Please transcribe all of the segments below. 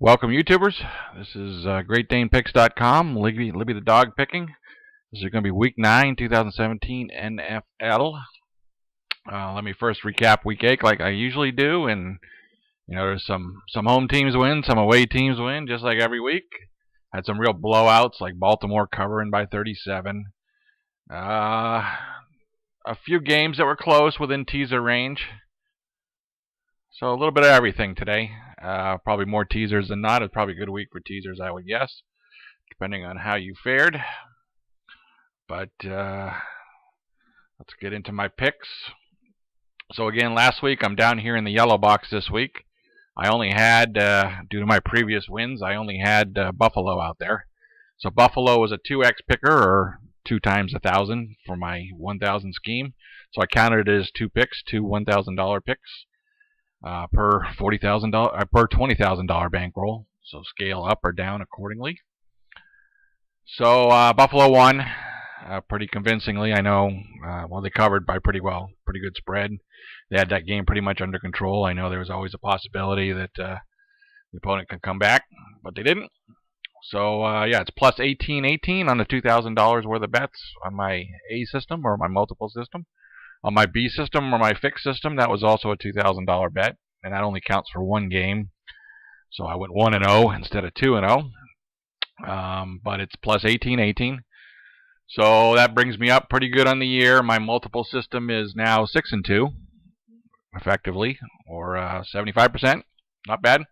Welcome, YouTubers. This is GreatDanePicks.com. Libby the dog picking. This is going to be Week 9, 2017 NFL. Let me first recap Week 8 like I usually do, and there's some home teams win, some away teams win, just like every week. Had some real blowouts, like Baltimore covering by 37. A few games that were close within teaser range. So a little bit of everything today. Probably more teasers than not. It's probably a good week for teasers, I would guess, depending on how you fared. But let's get into my picks. So again, last week I'm down here in the yellow box this week. I only had, due to my previous wins, I only had Buffalo out there. So Buffalo was a 2x picker, or 2 times 1,000 for my 1,000 scheme. So I counted it as 2 picks, 2 $1,000 picks. Per $20,000 bankroll, so scale up or down accordingly. So Buffalo won pretty convincingly. I know. Well, they covered by pretty good spread. They had that game pretty much under control. I know there was always a possibility that the opponent could come back, but they didn't. So yeah, it's plus 18 on the $2,000 worth of bets on my A system or my multiple system. On my B system or my fixed system, that was also a $2,000 bet, and that only counts for one game. So I went 1-0 instead of 2-0. But it's plus 18. So that brings me up pretty good on the year. My multiple system is now 6-2, effectively, or 75%. Not bad.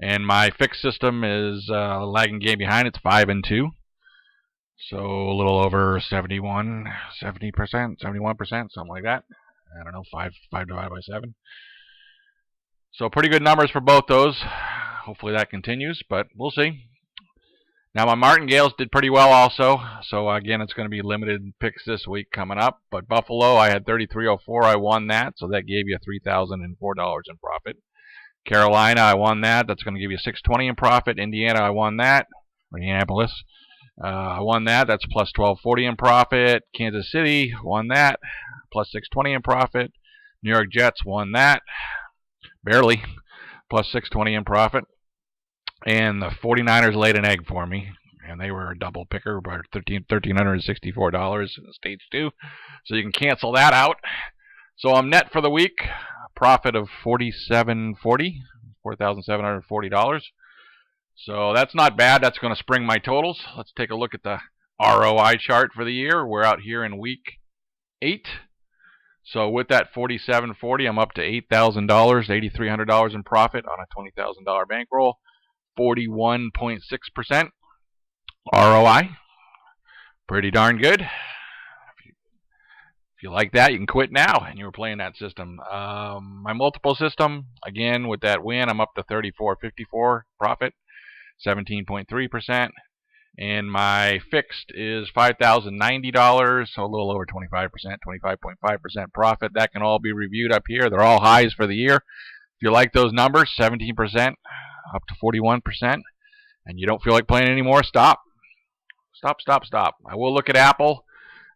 And my fixed system is lagging game behind. It's 5-2. So a little over 70%, 71%, something like that. I don't know, 5 divided by 7. So pretty good numbers for both those. Hopefully that continues, but we'll see. Now my Martingales did pretty well also. So again, it's going to be limited picks this week coming up. But Buffalo, I had 33.04. I won that, so that gave you $3,004 in profit. Carolina, I won that. That's going to give you $620 in profit. Indiana, I won that. Indianapolis. I won that. That's plus 1240 in profit. Kansas City won that. Plus 620 in profit. New York Jets won that. Barely. Plus 620 in profit. And the 49ers laid an egg for me. And they were a double picker by $1,364 in stage 2. So you can cancel that out. So I'm net for the week. Profit of $4,740. So that's not bad. That's going to spring my totals. Let's take a look at the ROI chart for the year. We're out here in week 8. So with that $4,740, I'm up to $8,000, $8,300 in profit on a $20,000 bankroll. 41.6% ROI. Pretty darn good. If you like that, you can quit now, and you were playing that system. My multiple system, again, with that win, I'm up to $34.54 profit. 17.3%, and my fixed is $5,090, so a little over 25%, 25.5% profit. That can all be reviewed up here. They're all highs for the year. If you like those numbers, 17% up to 41%, and you don't feel like playing anymore, stop. Stop. I will look at Apple.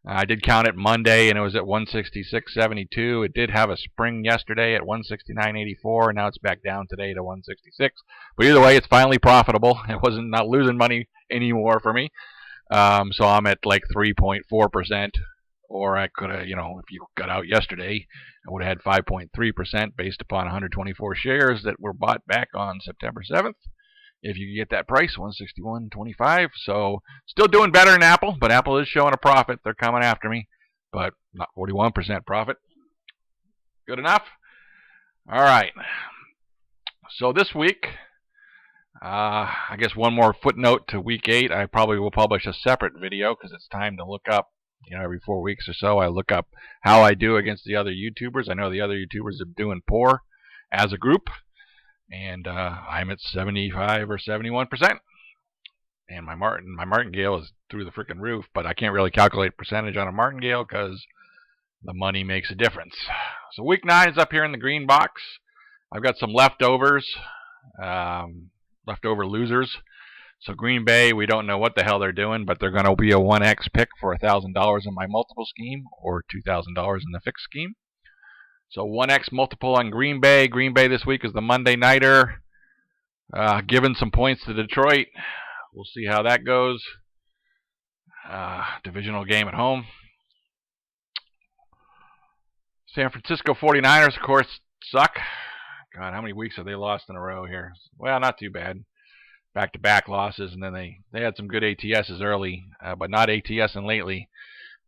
I did count it Monday, and it was at 166.72. It did have a spring yesterday at 169.84, and now it's back down today to 166. But either way, it's finally profitable. It wasn't not losing money anymore for me. So I'm at like 3.4%, or I could have, if you got out yesterday, I would have had 5.3% based upon 124 shares that were bought back on September 7th. If you get that price, 161.25. So still doing better than Apple, but Apple is showing a profit. They're coming after me, but not 41% profit. Good enough? All right. So this week, I guess one more footnote to week 8. I probably will publish a separate video because it's time to look up, every 4 weeks or so, I look up how I do against the other YouTubers. I know the other YouTubers are doing poor as a group. And I'm at 75 or 71%. And my Martingale is through the freaking roof, but I can't really calculate percentage on a Martingale because the money makes a difference. So week 9 is up here in the green box. I've got some leftovers, leftover losers. So Green Bay, we don't know what the hell they're doing, but they're going to be a 1x pick for $1,000 in my multiple scheme or $2,000 in the fixed scheme. So 1x multiple on Green Bay. Green Bay this week is the Monday Nighter. Giving some points to Detroit. We'll see how that goes. Divisional game at home. San Francisco 49ers, of course, suck. God, how many weeks have they lost in a row here? Well, not too bad. Back-to-back losses, and then they had some good ATSs early, but not ATSing lately.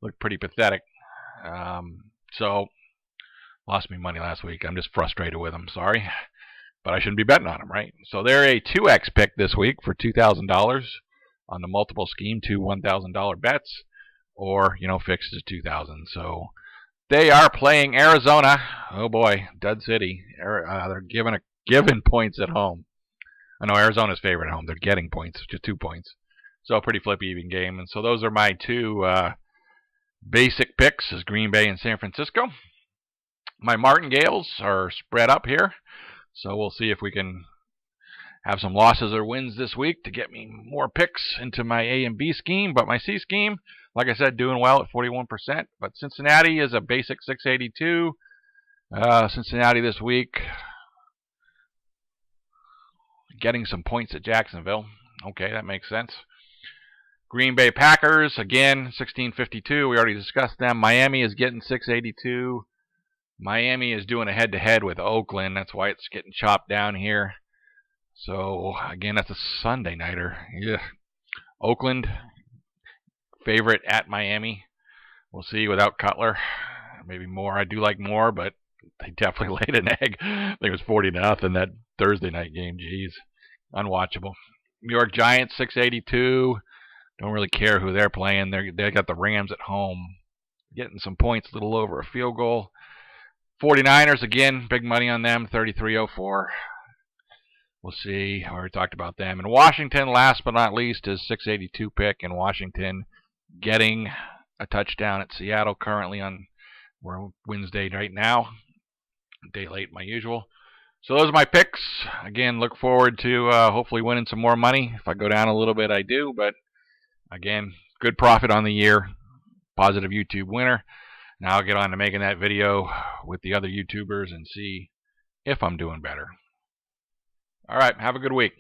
Looked pretty pathetic. So, lost me money last week. I'm just frustrated with them. Sorry. But I shouldn't be betting on them, right? So they're a 2x pick this week for $2,000 on the multiple scheme, 2 $1,000 bets, or, fixed to $2,000. So they are playing Arizona. Oh boy, Dud City. They're giving points at home. I know Arizona's favorite at home. They're getting points, just 2 points. So a pretty flippy even game. And so those are my two basic picks, is Green Bay and San Francisco. My Martingales are spread up here. So we'll see if we can have some losses or wins this week to get me more picks into my A and B scheme. But my C scheme, like I said, doing well at 41%. But Cincinnati is a basic 682. Cincinnati this week getting some points at Jacksonville. Okay, that makes sense. Green Bay Packers, again, 1652. We already discussed them. Miami is getting 682. Miami is doing a head-to-head with Oakland. That's why it's getting chopped down here. So, again, that's a Sunday nighter. Yeah. Oakland, favorite at Miami. We'll see without Cutler. Maybe more. I do like more, but they definitely laid an egg. I think it was 40-0 that Thursday night game. Jeez. Unwatchable. New York Giants, 682. Don't really care who they're playing. They got the Rams at home. Getting some points, a little over a field goal. 49ers, again, big money on them, 3304. We'll see. I already talked about them. And Washington, last but not least, is 682 pick in Washington, getting a touchdown at Seattle currently on Wednesday right now. A day late, my usual. So those are my picks. Again, look forward to hopefully winning some more money. If I go down a little bit, I do. But again, good profit on the year. Positive YouTube winner. Now I'll get on to making that video with the other YouTubers and see if I'm doing better. All right, have a good week.